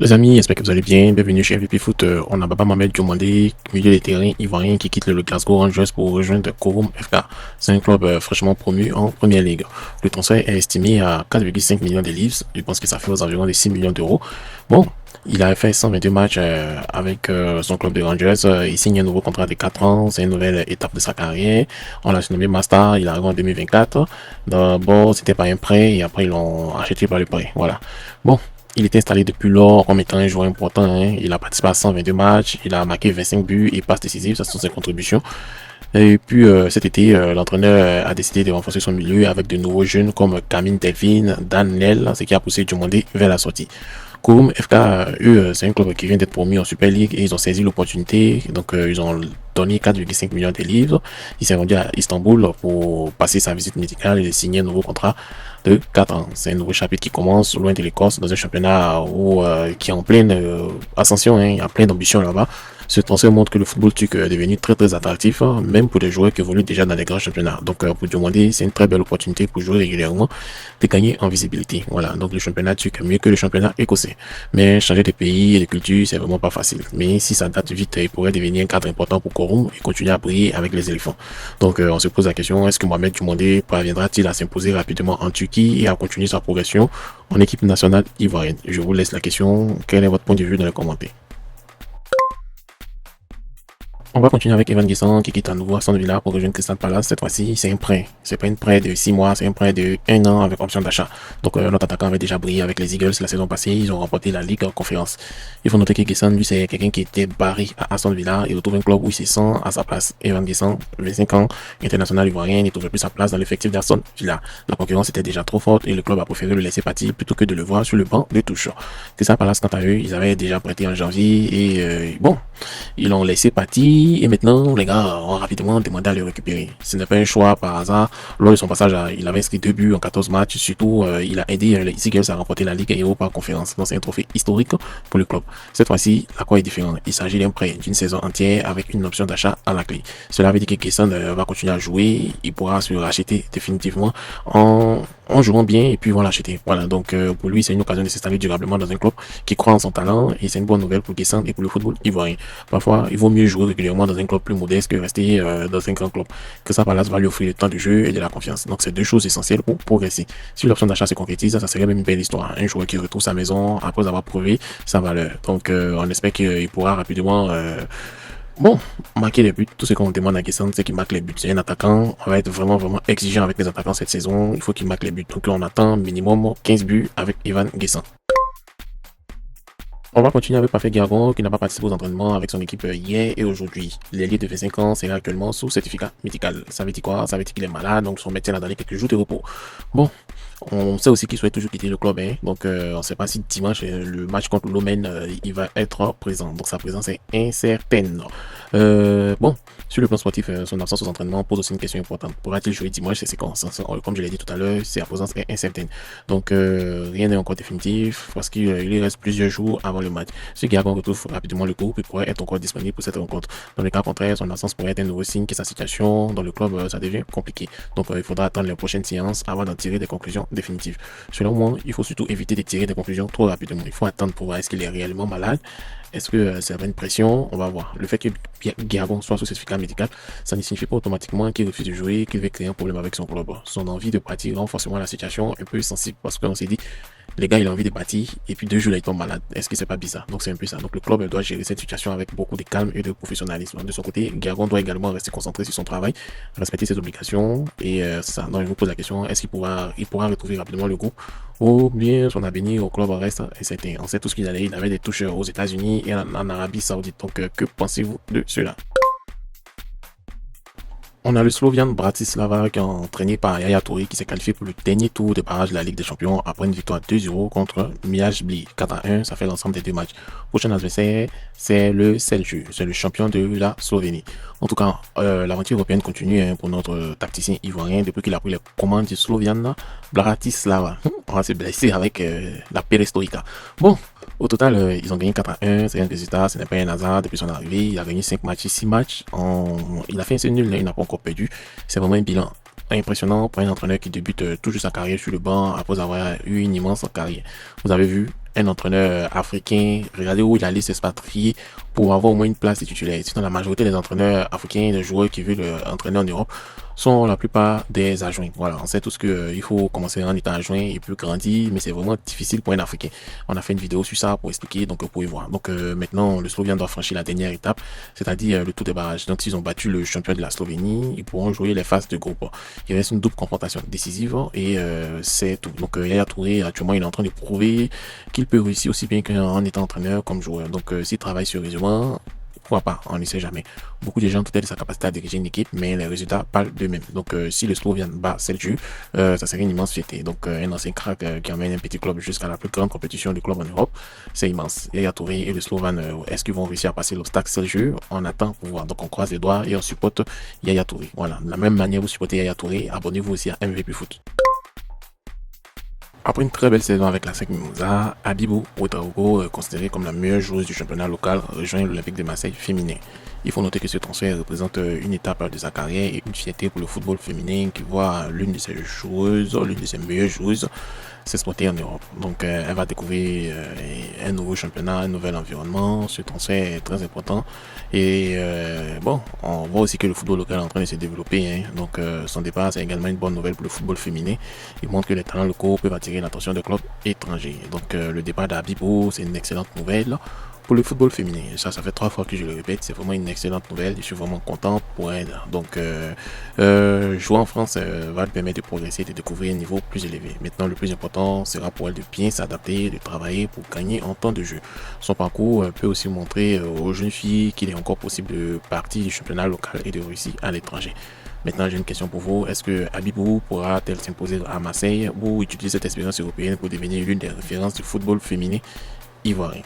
Les amis, j'espère que vous allez bien. Bienvenue chez MVP Foot. On a Baba Mohamed Diomandé, milieu des terrains ivoirien qui quitte le Glasgow Rangers pour rejoindre Corum FK. C'est un club fraîchement promu en première ligue. Le transfert est estimé à 4,5 millions de livres. Je pense que ça fait aux environs de 6 millions d'euros. Bon, il a fait 122 matchs avec son club de Rangers. Il signe un nouveau contrat de 4 ans. C'est une nouvelle étape de sa carrière. On l'a surnommé Master. Il arrive en 2024. D'abord, c'était par un prêt et après, ils l'ont acheté par le prêt. Voilà. Bon. Il était installé depuis lors comme étant un joueur important. Hein. Il a participé à 122 matchs, il a marqué 25 buts et passes décisives, ça sont ses contributions. Et puis cet été, l'entraîneur a décidé de renforcer son milieu avec de nouveaux jeunes comme Camille Delphine, Dan Nel, ce qui a poussé Diomandé vers la sortie. Corum FK, eux, c'est un club qui vient d'être promu en Super League et ils ont saisi l'opportunité. Donc, ils ont donné 4,5 millions de livres. Il s'est rendu à Istanbul pour passer sa visite médicale et signer un nouveau contrat de 4 ans. C'est un nouveau chapitre qui commence loin de l'Écosse dans un championnat qui est en pleine ascension. Hein, il y a plein d'ambition là-bas. Ce transfert montre que le football turc est devenu très très attractif, même pour des joueurs qui évoluent déjà dans les grands championnats. Donc pour demander, c'est une très belle opportunité pour jouer régulièrement, de gagner en visibilité. Voilà, donc le championnat turc est mieux que le championnat écossais. Mais changer de pays et de culture, c'est vraiment pas facile. Mais si ça date vite, il pourrait devenir un cadre important pour Corum et continuer à briller avec les éléphants. Donc on se pose la question, est-ce que Mohamed Diomandé parviendra-t-il à s'imposer rapidement en Turquie et à continuer sa progression en équipe nationale ivoirienne? Je vous laisse la question. Quel est votre point de vue dans les commentaires? On va continuer avec Evan Guessant qui quitte à nouveau Aston Villa pour rejoindre Crystal Palace. Cette fois-ci, c'est un prêt. C'est pas un prêt de 6 mois, c'est un prêt de 1 an avec option d'achat. Donc, notre attaquant avait déjà brillé avec les Eagles la saison passée. Ils ont remporté la Ligue en conférence. Il faut noter que Guessant, lui, c'est quelqu'un qui était barré à Aston Villa. Il retrouve un club où il se sent à sa place. Evan Guessant, 25 ans, international ivoirien, ne trouvait plus sa place dans l'effectif d'Aston Villa. La concurrence était déjà trop forte et le club a préféré le laisser partir plutôt que de le voir sur le banc de touche. Crystal Palace, quant à eux, ils avaient déjà prêté en janvier et bon, ils l'ont laissé partir et maintenant, les gars ont rapidement demandé à le récupérer. Ce n'est pas un choix par hasard. Lors de son passage, il avait inscrit 2 buts en 14 matchs. Surtout, il a aidé les Eagles à remporter la Ligue et Europa Conférence. Donc, c'est un trophée historique pour le club. Cette fois-ci, la quoi est différent. Il s'agit d'un prêt d'une saison entière avec une option d'achat à la clé. Cela veut dire que Guessant va continuer à jouer. Il pourra se racheter définitivement en jouant bien et puis vont l'acheter. Voilà, donc pour lui, c'est une occasion de s'installer durablement dans un club qui croit en son talent et c'est une bonne nouvelle pour Guessant et pour le football ivoirien. Parfois, il vaut mieux jouer régulièrement dans un club plus modeste que rester dans un grand club. Que ça Palace va lui offrir le temps de jeu et de la confiance. Donc, c'est deux choses essentielles pour progresser. Si l'option d'achat se concrétise, ça serait même une belle histoire. Un joueur qui retrouve sa maison après avoir prouvé sa valeur. Donc, on espère qu'il pourra rapidement bon, marquer les buts. Tout ce qu'on demande à Guessant, c'est qu'il marque les buts. C'est un attaquant. On va être vraiment exigeant avec les attaquants cette saison. Il faut qu'il marque les buts. Donc, on attend minimum 15 buts avec Evan Guessant. On va continuer avec Parfait Gargon qui n'a pas participé aux entraînements avec son équipe hier et aujourd'hui. L'ailier de 25 ans sera actuellement sous certificat médical. Ça veut dire quoi? Ça veut dire qu'il est malade, donc son médecin a donné quelques jours de repos. Bon, on sait aussi qu'il souhaite toujours quitter le club, hein. Donc on ne sait pas si dimanche, le match contre l'Omen, il va être présent. Donc sa présence est incertaine. Bon, sur le plan sportif, son absence aux entraînements pose aussi une question importante. Pourra-t-il jouer dimanche? C'est comme je l'ai dit tout à l'heure, sa présence est incertaine. Donc rien n'est encore définitif parce qu'il reste plusieurs jours avant le match. Si Gargon retrouve rapidement le groupe, il pourrait être encore disponible pour cette rencontre. Dans le cas contraire, son absence pourrait être un nouveau signe que sa situation dans le club, ça devient compliqué. Donc il faudra attendre les prochaines séances avant d'en tirer des conclusions définitives. Selon moi, il faut surtout éviter de tirer des conclusions trop rapidement. Il faut attendre pour voir est-ce qu'il est réellement malade. Est-ce que c'est une pression? On va voir. Le fait que Gargon soit sous certificat médical, ça ne signifie pas automatiquement qu'il refuse de jouer, qu'il veut créer un problème avec son club. Son envie de partir rend forcément la situation un peu sensible parce qu'on s'est dit, les gars, il a envie de partir et puis 2 jours là, il tombe malade. Est-ce que c'est pas bizarre? Donc c'est un peu ça. Donc le club doit gérer cette situation avec beaucoup de calme et de professionnalisme. De son côté, Gargon doit également rester concentré sur son travail, respecter ses obligations et ça. Donc je vous pose la question, est-ce qu'il pourra retrouver rapidement le groupe ou bien son avenir au club reste incertain? On sait tout ce qu'il allait. Il avait des touches aux États-Unis et en Arabie Saoudite. Donc que pensez-vous de cela? On a le Slovian Bratislava qui est entraîné par Yaya Touré qui s'est qualifié pour le dernier tour de barrage de la Ligue des Champions après une victoire 2-0 contre Miaș-Blie. 4-1, ça fait l'ensemble des 2 matchs. Prochain adversaire, c'est le Celje, c'est le champion de la Slovénie. En tout cas, l'aventure européenne continue hein, pour notre tacticien ivoirien depuis qu'il a pris les commandes du Slovian Bratislava. On va se blesser avec la perestroïka. Bon, au total, ils ont gagné 4-1, c'est un résultat, ce n'est pas un hasard depuis son arrivée. Il a gagné 5 matchs, 6 matchs. Il a fait un seul nul, il n'a pas encore perdu. C'est vraiment un bilan impressionnant pour un entraîneur qui débute tout juste sa carrière sur le banc après avoir eu une immense carrière. Vous avez vu, un entraîneur africain, regardez où il allait s'expatrier pour avoir au moins une place de titulaire. Sinon, la majorité des entraîneurs africains, des joueurs qui veulent entraîner en Europe, sont la plupart des adjoints. Voilà, on sait tous que il faut commencer en étant adjoint et puis grandir, mais c'est vraiment difficile pour un Africain. On a fait une vidéo sur ça pour expliquer, donc vous pouvez voir. Donc maintenant, le Slovène doit franchir la dernière étape, c'est-à-dire le tour des barrages. Donc s'ils ont battu le champion de la Slovénie, ils pourront jouer les phases de groupe. Il reste une double confrontation décisive et c'est tout. Donc Yaya Touré, actuellement, il est en train de prouver qu'il peut réussir aussi bien qu'en étant entraîneur comme joueur. Donc s'il travaille sérieusement, pourquoi pas, on ne sait jamais. Beaucoup de gens doutaient de sa capacité à diriger une équipe, mais les résultats parlent d'eux-mêmes. Donc si le Slovian bat Seljuk, ça serait une immense fierté. Donc un ancien crack qui emmène un petit club jusqu'à la plus grande compétition du club en Europe, c'est immense. Yaya Touré et le Slovan, est-ce qu'ils vont réussir à passer l'obstacle Seljuk? On attend pour voir. Donc on croise les doigts et on supporte Yaya Touré. Voilà, de la même manière vous supportez Yaya Touré, abonnez-vous aussi à MVP Foot. Après une très belle saison avec la 5 Mimosa, Abibou Ouedraogo, considérée comme la meilleure joueuse du championnat local, rejoint l'Olympique de Marseille féminin. Il faut noter que ce transfert représente une étape de sa carrière et une fierté pour le football féminin qui voit l'une de ses joueuses, l'une de ses meilleures joueuses, s'exporter en Europe. Donc elle va découvrir un nouveau championnat, un nouvel environnement. Ce transfert est très important. Et bon, on voit aussi que le football local est en train de se développer. Hein. Donc son départ, c'est également une bonne nouvelle pour le football féminin. Il montre que les talents locaux peuvent attirer l'attention des clubs étrangers. Donc le départ d'Abibou, c'est une excellente nouvelle pour le football féminin. Ça fait 3 fois que je le répète, c'est vraiment une excellente nouvelle. Je suis vraiment content pour elle. Donc, jouer en France va lui permettre de progresser et de découvrir un niveau plus élevé. Maintenant, le plus important sera pour elle de bien s'adapter, de travailler pour gagner en temps de jeu. Son parcours peut aussi montrer aux jeunes filles qu'il est encore possible de partir du championnat local et de réussir à l'étranger. Maintenant, j'ai une question pour vous. Est-ce que Abibou pourra-t-elle s'imposer à Marseille ou utiliser cette expérience européenne pour devenir l'une des références du football féminin ivoirien?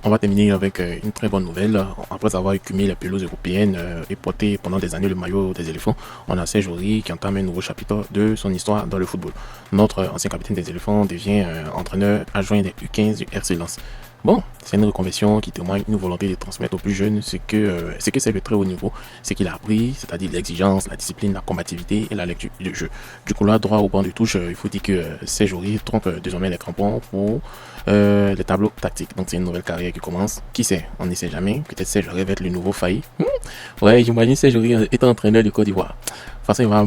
On va terminer avec une très bonne nouvelle. Après avoir écumé les pelouses européennes et porté pendant des années le maillot des éléphants, on a Serge Aurier qui entame un nouveau chapitre de son histoire dans le football. Notre ancien capitaine des éléphants devient entraîneur adjoint des U15 du RC Lens. Bon, c'est une reconversion qui témoigne une volonté de transmettre aux plus jeunes ce que c'est le très haut niveau, ce qu'il a appris, c'est-à-dire l'exigence, la discipline, la combativité et la lecture du jeu. Du coup là, droit au banc de touche, il faut dire que Serge Aurier trompe désormais les crampons pour les tableaux tactiques. Donc c'est une nouvelle carrière qui commence. Qui sait? On ne sait jamais. Peut-être Serge Aurier va être le nouveau Failly. Ouais, j'imagine Serge Aurier étant entraîneur du Côte d'Ivoire. De toute façon, il va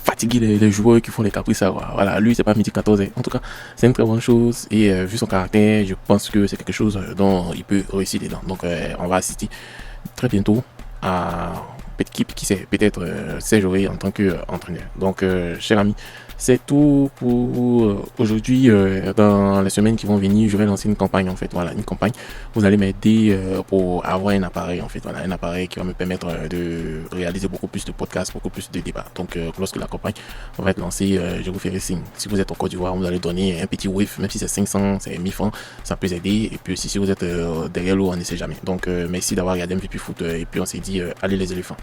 fatiguer les joueurs qui font les caprices. Voilà, lui, c'est pas midi 14. En tout cas, c'est une très bonne chose. Et vu son caractère, je pense que c'est quelque chose dont il peut réussir dedans. Donc, on va assister très bientôt à une équipe qui sait peut-être Serge Aurier en tant qu'entraîneur. Donc, cher ami, c'est tout pour aujourd'hui. Dans les semaines qui vont venir, je vais lancer une campagne en fait. Voilà, une campagne. Vous allez m'aider pour avoir un appareil en fait. Voilà, un appareil qui va me permettre de réaliser beaucoup plus de podcasts, beaucoup plus de débats. Donc, lorsque la campagne va être lancée, je vous ferai signe. Si vous êtes en Côte d'Ivoire, vous allez donner un petit wave, même si c'est 500, c'est 1000 francs, ça peut aider. Et puis aussi, si vous êtes derrière l'eau, on ne sait jamais. Donc, merci d'avoir regardé MVP Foot et puis on s'est dit, allez les éléphants.